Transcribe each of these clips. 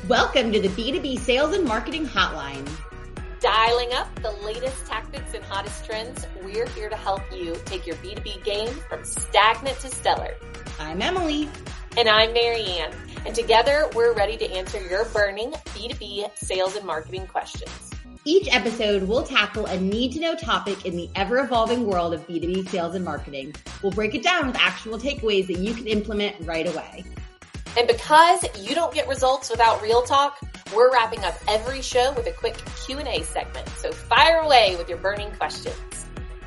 Welcome to the B2B Sales and Marketing Hotline. Dialing up the latest tactics and hottest trends, we're here to help you take your B2B game from stagnant to stellar. I'm Emily. And I'm Maryanne. And together, we're ready to answer your burning B2B sales and marketing questions. Each episode, we'll tackle a need-to-know topic in the ever-evolving world of B2B sales and marketing. We'll break it down with actual takeaways that you can implement right away. And because you don't get results without real talk, we're wrapping up every show with a quick Q&A segment. So fire away with your burning questions.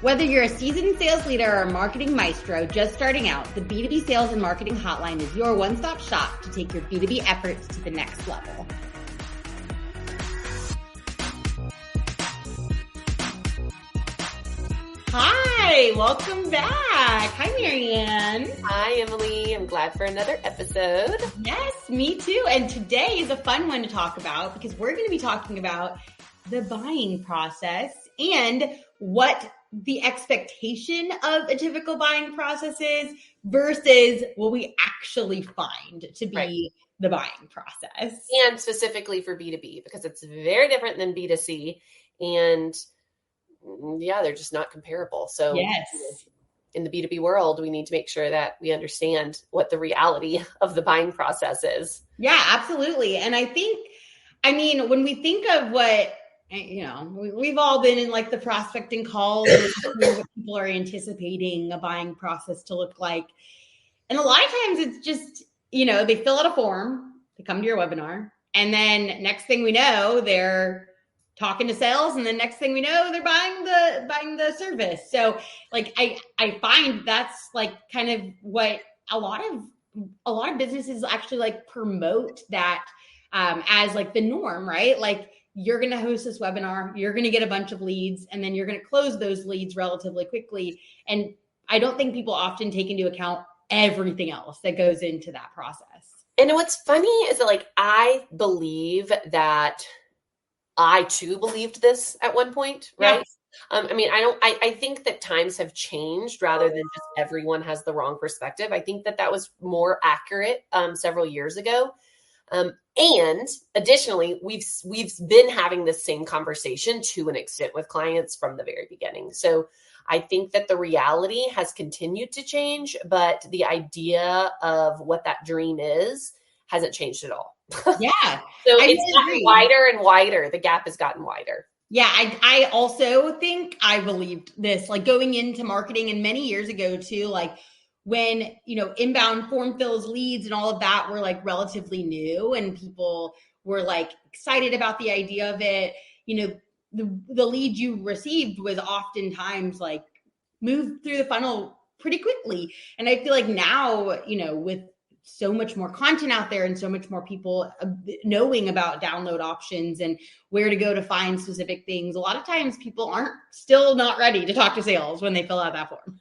Whether you're a seasoned sales leader or a marketing maestro just starting out, the B2B Sales and Marketing Hotline is your one-stop shop to take your B2B efforts to the next level. Hi, welcome back. Hi, Maryanne. Hi, Emily. I'm glad for another episode. Yes, me too. And today is a fun one to talk about because we're going to be talking about the buying process and what the expectation of a typical buying process is versus what we actually find to be the buying process. And specifically for B2B, because it's very different than B2C. And yeah, they're just not comparable. So yes, in the B2B world, we need to make sure that we understand what the reality of the buying process is. Yeah, absolutely. And I mean, when we think of what, we've all been in like the prospecting calls where what people are anticipating a buying process to look like. And a lot of times it's just, they fill out a form, they come to your webinar, and then next thing we know, they're talking to sales, and the next thing we know, they're buying the service. So like I find that's like kind of what a lot of businesses actually like promote that as like the norm, right? Like you're going to host this webinar, you're going to get a bunch of leads, and then you're going to close those leads relatively quickly. And I don't think people often take into account everything else that goes into that process. And what's funny is that like I believe that I too believed this at one point, right? Yeah. I think that times have changed rather than just everyone has the wrong perspective. I think that was more accurate several years ago. And additionally, we've been having this same conversation to an extent with clients from the very beginning. So I think that the reality has continued to change, but the idea of what that dream is hasn't changed at all. Yeah. So it's gotten wider and wider. The gap has gotten wider. Yeah. I also think I believed this, like going into marketing and many years ago too, like when, inbound form fills leads and all of that were like relatively new and people were like excited about the idea of it. The lead you received was oftentimes like moved through the funnel pretty quickly. And I feel like now, with so much more content out there and so much more people knowing about download options and where to go to find specific things. A lot of times people aren't still not ready to talk to sales when they fill out that form.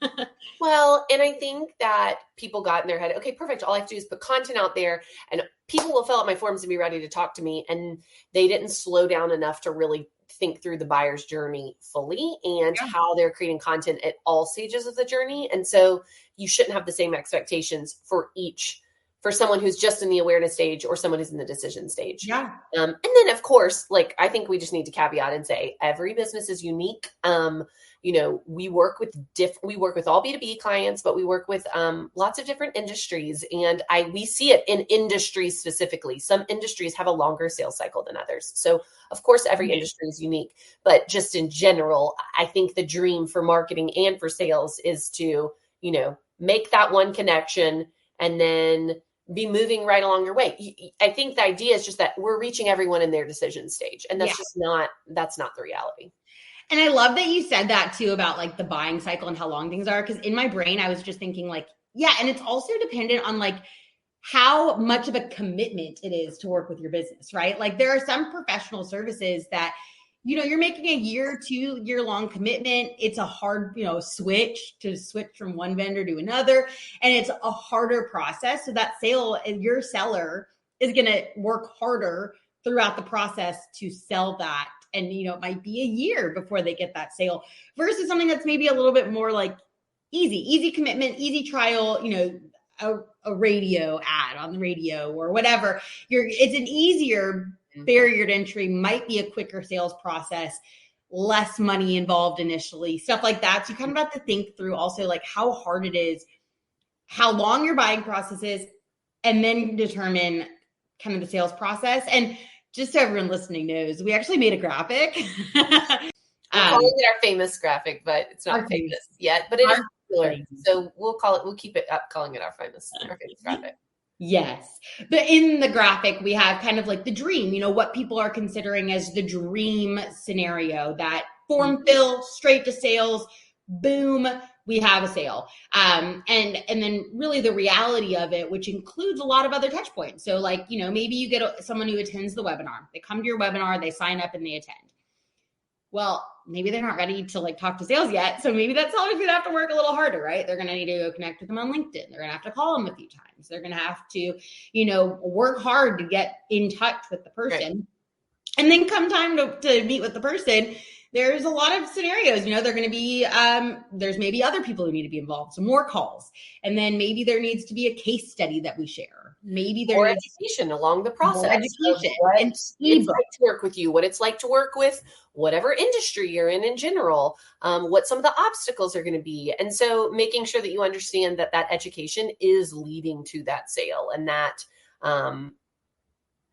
Well, and I think that people got in their head, okay, perfect. All I have to do is put content out there and people will fill out my forms and be ready to talk to me. And they didn't slow down enough to really think through the buyer's journey fully and how they're creating content at all stages of the journey. And so you shouldn't have the same expectations for someone who's just in the awareness stage or someone who's in the decision stage. Yeah. And then of course, like, I think we just need to caveat and say every business is unique. We work with all B2B clients, but we work with lots of different industries. And we see it in industries specifically. Some industries have a longer sales cycle than others. So of course, every industry is unique, but just in general, I think the dream for marketing and for sales is to, make that one connection and then be moving right along your way. I think the idea is just that we're reaching everyone in their decision stage. And that's that's not the reality. And I love that you said that too about like the buying cycle and how long things are. Cause in my brain, I was just thinking like, yeah. And it's also dependent on like how much of a commitment it is to work with your business, right? Like there are some professional services that, you're making a 2-year long commitment. It's a hard, switch from one vendor to another. And it's a harder process. So that your seller is going to work harder throughout the process to sell that. And, it might be a year before they get that sale versus something that's maybe a little bit more like easy commitment, easy trial, a radio ad on the radio or whatever. It's an easier barrier to entry, might be a quicker sales process, less money involved initially, stuff like that. So you kind of have to think through also like how hard it is, how long your buying process is, and then determine kind of the sales process. And just so everyone listening knows, we actually made a graphic. We're calling it our famous graphic, but it's not famous yet, but it is popular. So we'll keep it up calling it our famous graphic. Yes. But in the graphic, we have kind of like the dream, what people are considering as the dream scenario, that form fill, straight to sales, boom, we have a sale. And then really the reality of it, which includes a lot of other touch points. So like, maybe you get someone who attends the webinar, they come to your webinar, they sign up and they attend. Well, maybe they're not ready to like talk to sales yet. So maybe that seller's going to have to work a little harder, right? They're going to need to go connect with them on LinkedIn. They're going to have to call them a few times. They're going to have to, work hard to get in touch with the person. Right. And then come time to meet with the person, there's a lot of scenarios, they're going to be, there's maybe other people who need to be involved, some more calls. And then maybe there needs to be a case study that we share. Maybe there more education along the process. More education. What it's like to work with you, what it's like to work with whatever industry you're in general, what some of the obstacles are going to be. And so making sure that you understand that education is leading to that sale, and that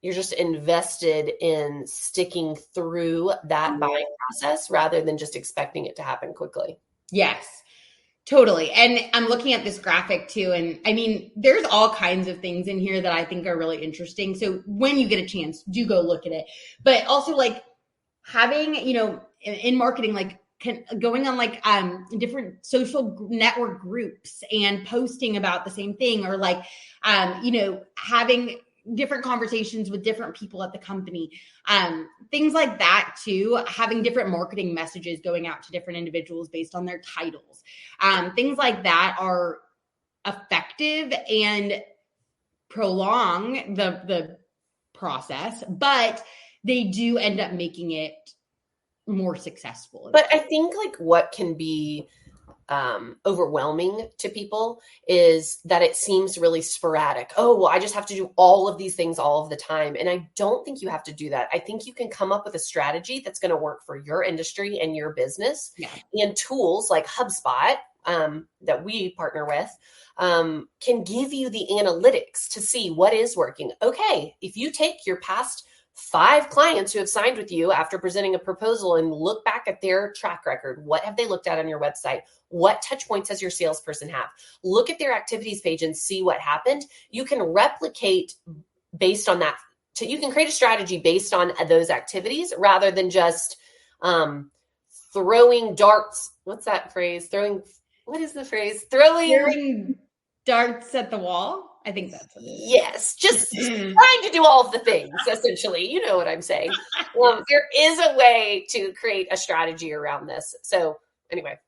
you're just invested in sticking through that buying process rather than just expecting it to happen quickly. Yes, totally. And I'm looking at this graphic too. And I mean, there's all kinds of things in here that I think are really interesting. So when you get a chance, do go look at it. But also like having, in marketing, like going on like different social network groups and posting about the same thing, or like, having different conversations with different people at the company, things like that too, having different marketing messages going out to different individuals based on their titles. Things like that are effective and prolong the process, but they do end up making it more successful. But I think like what can be overwhelming to people is that it seems really sporadic. Oh, well, I just have to do all of these things all of the time. And I don't think you have to do that. I think you can come up with a strategy that's going to work for your industry and your business. Yeah. And tools like HubSpot that we partner with can give you the analytics to see what is working. Okay, if you take your past 5 clients who have signed with you after presenting a proposal and look back at their track record, what have they looked at on your website? What touch points has your salesperson have? Look at their activities page and see what happened. You can replicate based on that. You can create a strategy based on those activities rather than just throwing darts. What's that phrase? What is the phrase? Throwing darts at the wall. I think that's what it is. Yes, just trying to do all of the things, essentially. You know what I'm saying. There is a way to create a strategy around this. So anyway.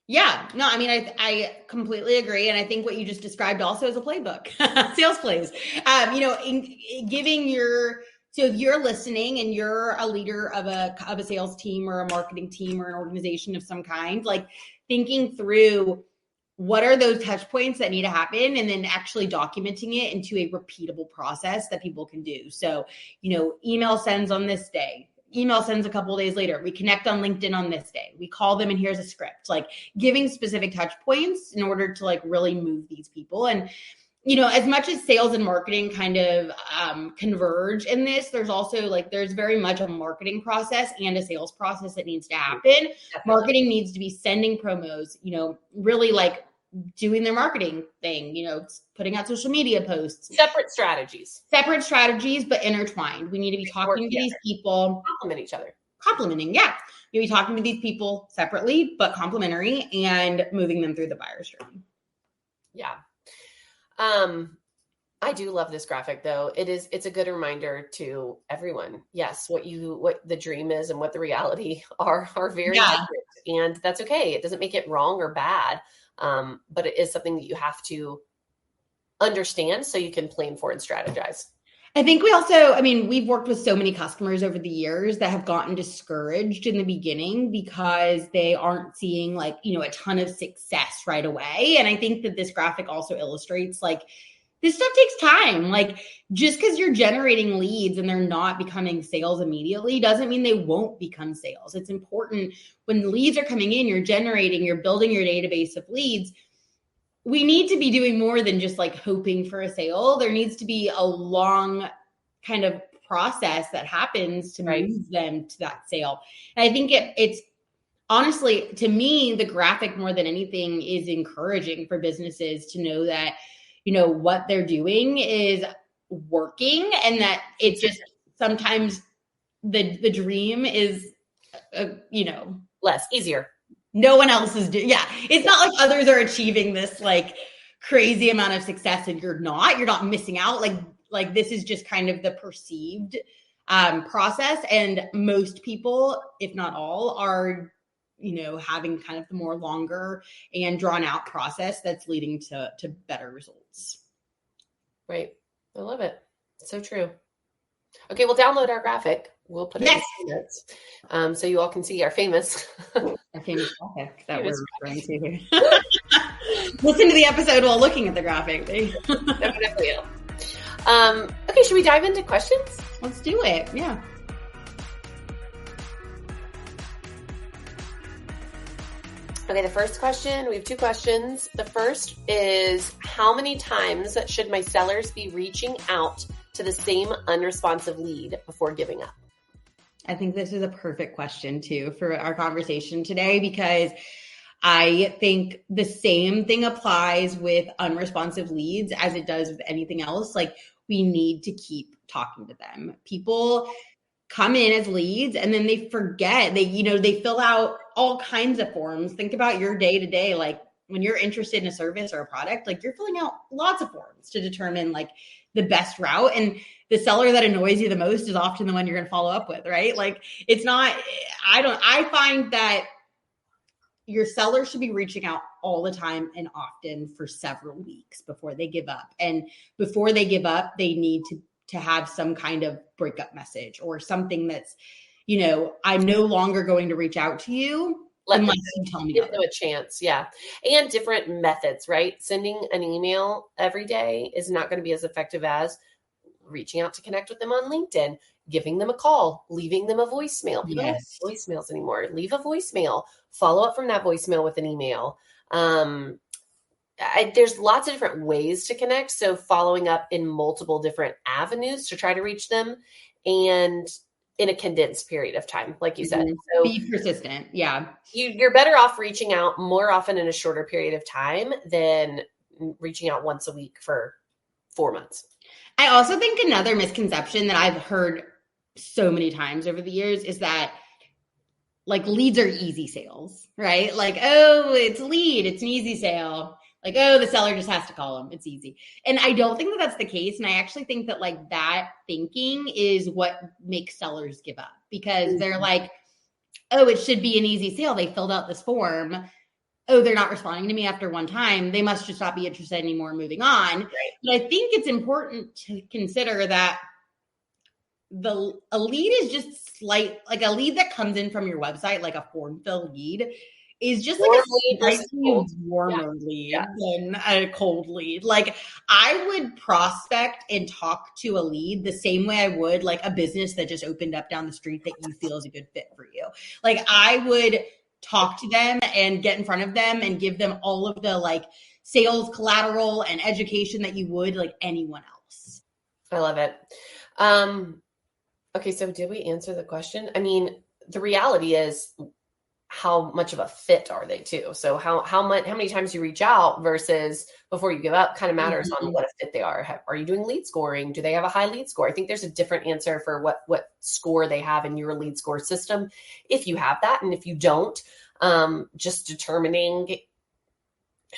Yeah, no, I mean, I completely agree. And I think what you just described also is a playbook, sales plays, in giving so if you're listening and you're a leader of a sales team or a marketing team or an organization of some kind, like thinking through what are those touch points that need to happen, and then actually documenting it into a repeatable process that people can do. So, email sends on this day, email sends a couple of days later, we connect on LinkedIn on this day, we call them and here's a script, like giving specific touch points in order to like really move these people. And, as much as sales and marketing kind of converge in this, there's also like, there's very much a marketing process and a sales process that needs to happen. Marketing needs to be sending promos, really like doing their marketing thing, putting out social media posts. Separate strategies, but intertwined. We need to be talking to these people. Complement each other. Complementing, yeah. You'll be talking to these people separately, but complementary, and moving them through the buyer's journey. Yeah. I do love this graphic though. It's a good reminder to everyone. Yes, what the dream is and what the reality are very different. And that's okay. It doesn't make it wrong or bad. But it is something that you have to understand so you can plan for and strategize. I think we also, I mean, we've worked with so many customers over the years that have gotten discouraged in the beginning because they aren't seeing like, a ton of success right away. And I think that this graphic also illustrates like this stuff takes time. Like just because you're generating leads and they're not becoming sales immediately doesn't mean they won't become sales. It's important when leads are coming in, you're building your database of leads. We need to be doing more than just like hoping for a sale. There needs to be a long kind of process that happens to move them to that sale. And I think it's honestly, to me, the graphic more than anything is encouraging for businesses to know that, what they're doing is working and that it just sometimes the dream is, easier. No one else is doing. Yeah. It's not like others are achieving this like crazy amount of success and you're not missing out. Like this is just kind of the perceived process. And most people, if not all, are, having kind of the more longer and drawn out process that's leading to better results. Right. I love it. So true. Okay, we'll download our graphic. We'll put it in the notes, so you all can see our famous graphic that we're referring to here. Listen to the episode while looking at the graphic. Definitely. Okay, should we dive into questions? Let's do it. Yeah. Okay, the first question, we have 2 questions. The first is, how many times should my sellers be reaching out to the same unresponsive lead before giving up? I think this is a perfect question too for our conversation today, because I think the same thing applies with unresponsive leads as it does with anything else. Like we need to keep talking to them. People come in as leads and then they forget. They fill out all kinds of forms. Think about your day to day. Like when you're interested in a service or a product, like you're filling out lots of forms to determine like the best route. And the seller that annoys you the most is often the one you're going to follow up with, right? Like it's not, I find that your seller should be reaching out all the time and often for several weeks before they give up. And before they give up, they need to have some kind of breakup message or something that's, I'm no longer going to reach out to you unless you tell me. Give them a chance. Yeah. And different methods, right? Sending an email every day is not going to be as effective as reaching out to connect with them on LinkedIn, giving them a call, leaving them a voicemail. People don't have voicemails anymore. Leave a voicemail, follow up from that voicemail with an email. There's lots of different ways to connect. So following up in multiple different avenues to try to reach them and in a condensed period of time, like you said. So be persistent. Yeah. You're better off reaching out more often in a shorter period of time than reaching out once a week for 4 months. I also think another misconception that I've heard so many times over the years is that like leads are easy sales, right? Like, oh, it's a lead. It's an easy sale. Like, oh, the seller just has to call them. It's easy. And I don't think that that's the case. And I actually think that like that thinking is what makes sellers give up, because they're like, oh, it should be an easy sale. They filled out this form. Oh, they're not responding to me after one time. They must just not be interested anymore, moving on. Right. But I think it's important to consider that a lead is just like a lead that comes in from your website, like a form fill lead, is just like a slightly warmer lead than a cold lead. Like I would prospect and talk to a lead the same way I would like a business that just opened up down the street that you feel is a good fit for you. Like I would talk to them and get in front of them and give them all of the like sales collateral and education that you would like anyone else. I love it. Okay. So did we answer the question? I mean, the reality is how much of a fit are they too? So how many times you reach out versus before you give up kind of matters on what a fit they are. Are you doing lead scoring? Do they have a high lead score? I think there's a different answer for what score they have in your lead score system. If you have that, and if you don't, just determining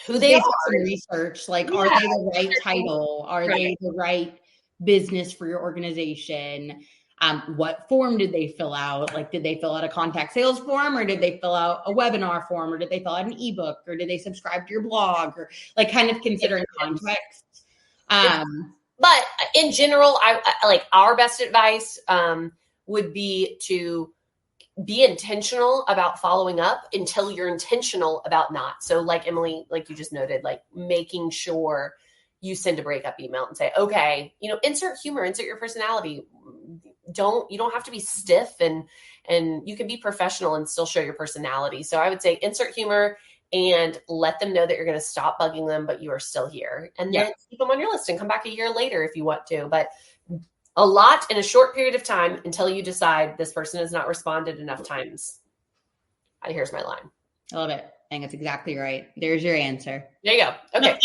who they are. Research, like, are they the right title? Are they the right business for your organization? What form did they fill out? Like, did they fill out a contact sales form, or did they fill out a webinar form, or did they fill out an ebook, or did they subscribe to your blog, or like kind of considering context? But in general, I like our best advice would be to be intentional about following up until you're intentional about not. So like Emily, like you just noted, like making sure you send a breakup email and say, okay, insert humor, insert your personality. You don't have to be stiff, and you can be professional and still show your personality. So I would say insert humor and let them know that you're going to stop bugging them, but you are still here. And then keep them on your list and come back a year later if you want to. But a lot in a short period of time until you decide this person has not responded enough times. Here's my line. I love it. I think that's exactly right. There's your answer. There you go. Okay.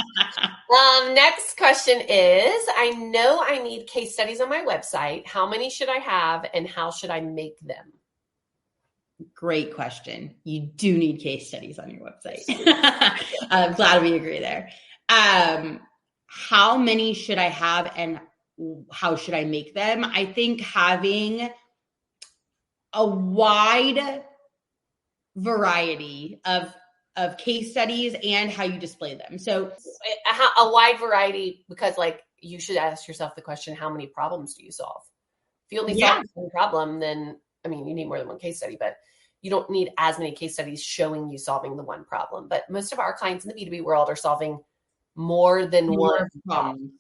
Next question is, I know I need case studies on my website. How many should I have and how should I make them? Great question. You do need case studies on your website. I'm glad we agree there. How many should I have and how should I make them? I think having a wide variety of case studies and how you display them. So a wide variety, because like you should ask yourself the question, how many problems do you solve? If you only solve one problem, then you need more than one case study, but you don't need as many case studies showing you solving the one problem. But most of our clients in the B2B world are solving more than one problem.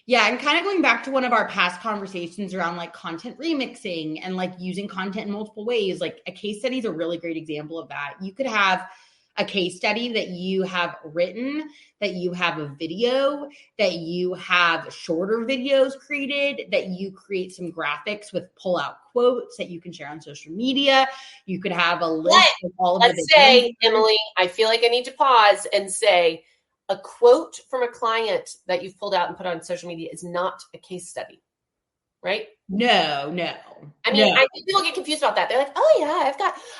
Yeah. And kind of going back to one of our past conversations around like content remixing and like using content in multiple ways, like a case study is a really great example of that. You could have a case study that you have written, that you have a video, that you have shorter videos created, that you create some graphics with pull-out quotes that you can share on social media. You could have a list of all of the. Let's say, Emily, I feel like I need to pause and say a quote from a client that you've pulled out and put on social media is not a case study, right? No. I think people get confused about that. They're like, oh yeah,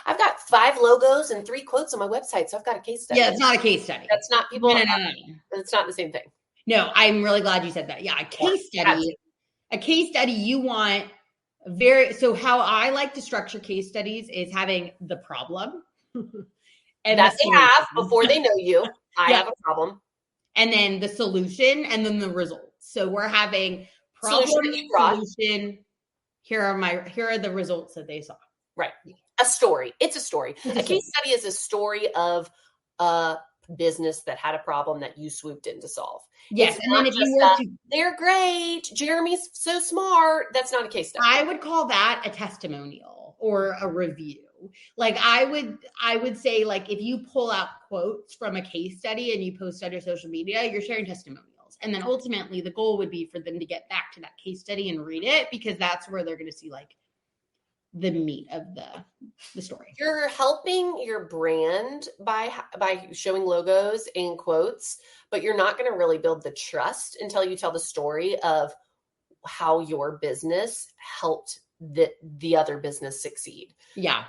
I've got 5 logos and 3 quotes on my website. So I've got a case study. Yeah, it's not a case study. That's not people. No. It's not the same thing. No, I'm really glad you said that. Yeah. A case study, you want so how I like to structure case studies is having the problem. And that they have before they know you. I have a problem. And then the solution and then the results. So we're having problem, solution. Here are the results that they saw. Right. A story. It's a story. A case study is a story of a business that had a problem that you swooped in to solve. Yes. And then if you were to, they're great. Jeremy's so smart. That's not a case study. I would call that a testimonial or a review. Like I would say, like, if you pull out quotes from a case study and you post on your social media, you're sharing testimonials. And then ultimately the goal would be for them to get back to that case study and read it, because that's where they're going to see like the meat of the story. You're helping your brand by showing logos and quotes, but you're not going to really build the trust until you tell the story of how your business helped the other business succeed. Yeah.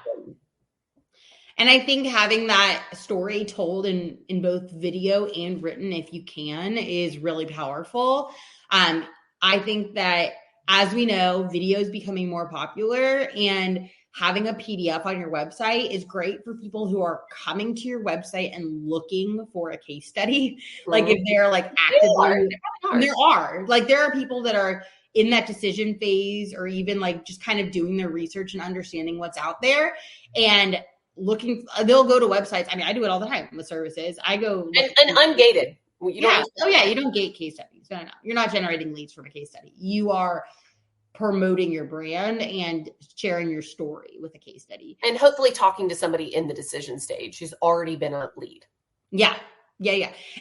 And I think having that story told in both video and written, if you can, is really powerful. I think that, as we know, video is becoming more popular, and having a PDF on your website is great for people who are coming to your website and looking for a case study. Mm-hmm. Like if they're like actively, there are people that are in that decision phase, or even like just kind of doing their research and understanding what's out there and they'll go to websites. I mean, I do it all the time with services. I go and ungated. You don't gate case studies. No. You're not generating leads from a case study. You are promoting your brand and sharing your story with a case study. And hopefully talking to somebody in the decision stage who's already been a lead. Yeah.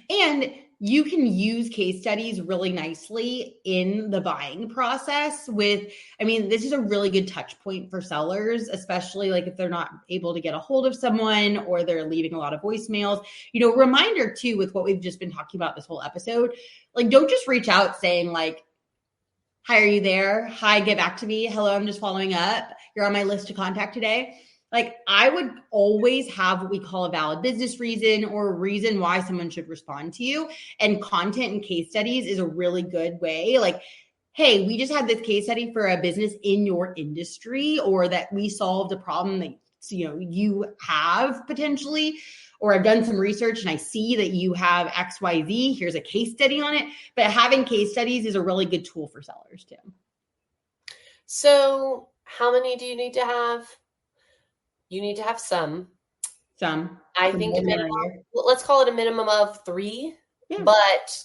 And you can use case studies really nicely in the buying process this is a really good touch point for sellers, especially like if they're not able to get a hold of someone or they're leaving a lot of voicemails. Reminder too, with what we've just been talking about this whole episode, like don't just reach out saying like, hi, are you there? Hi, get back to me. Hello, I'm just following up. You're on my list to contact today. Like I would always have what we call a valid business reason or a reason why someone should respond to you. And content and case studies is a really good way. Like, hey, we just had this case study for a business in your industry, or that we solved a problem you have potentially, or I've done some research and I see that you have XYZ, here's a case study on it. But having case studies is a really good tool for sellers too. So how many do you need to have? You need to have some. I think let's call it a minimum of 3, but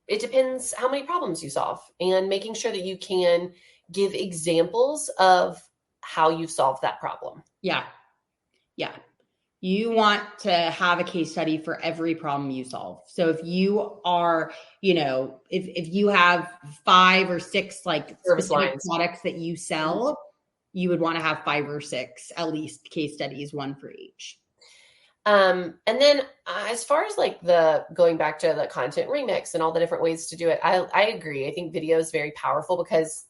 it depends how many problems you solve, and making sure that you can give examples of how you've solved that problem. Yeah. You want to have a case study for every problem you solve. So if you are, if you have 5 or 6 like service lines products that you sell, you would want to have 5 or 6 at least case studies, 1 for each. And then as far as like the going back to the content remix and all the different ways to do it, I agree. I think video is very powerful because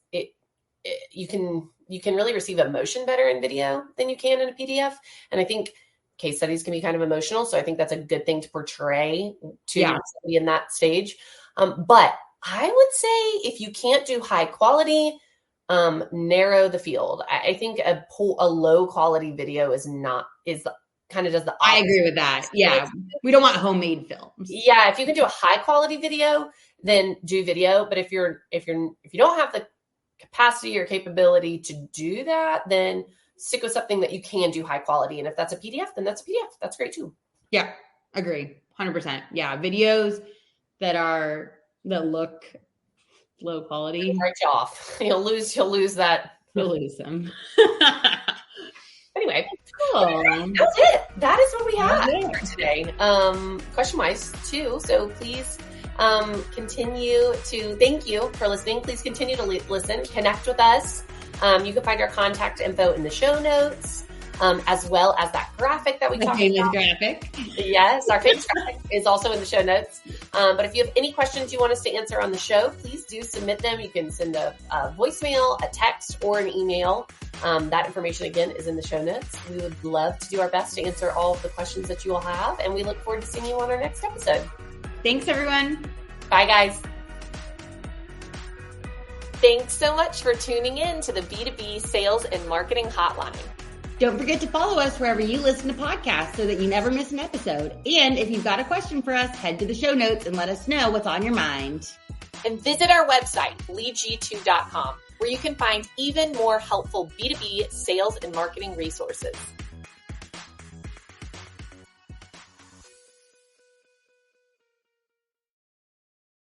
you can really receive emotion better in video than you can in a PDF. And I think case studies can be kind of emotional. So I think that's a good thing to portray to somebody in that stage. But I would say if you can't do high quality, narrow the field. I think a low quality video kind of does the opposite. I agree with that. Yeah. We don't want homemade films. Yeah. If you can do a high quality video, then do video. But if you don't have the capacity or capability to do that, then stick with something that you can do high quality. And if that's a PDF, then that's a PDF. That's great too. Yeah. Agree. 100%. Yeah. Videos that look low quality. Write you off. You'll lose that. You'll lose them. Anyway, cool. That's it. That is what we have for today. Question-wise too. So please thank you for listening. Please continue to listen, connect with us. You can find our contact info in the show notes, as well as that graphic that we talked about. Graphic. Yes, our famous graphic is also in the show notes. But if you have any questions you want us to answer on the show, please do submit them. You can send a voicemail, a text, or an email. That information, again, is in the show notes. We would love to do our best to answer all of the questions that you will have, and we look forward to seeing you on our next episode. Thanks, everyone. Bye, guys. Thanks so much for tuning in to the B2B Sales and Marketing Hotline. Don't forget to follow us wherever you listen to podcasts so that you never miss an episode. And if you've got a question for us, head to the show notes and let us know what's on your mind. And visit our website, leadg2.com, where you can find even more helpful B2B sales and marketing resources.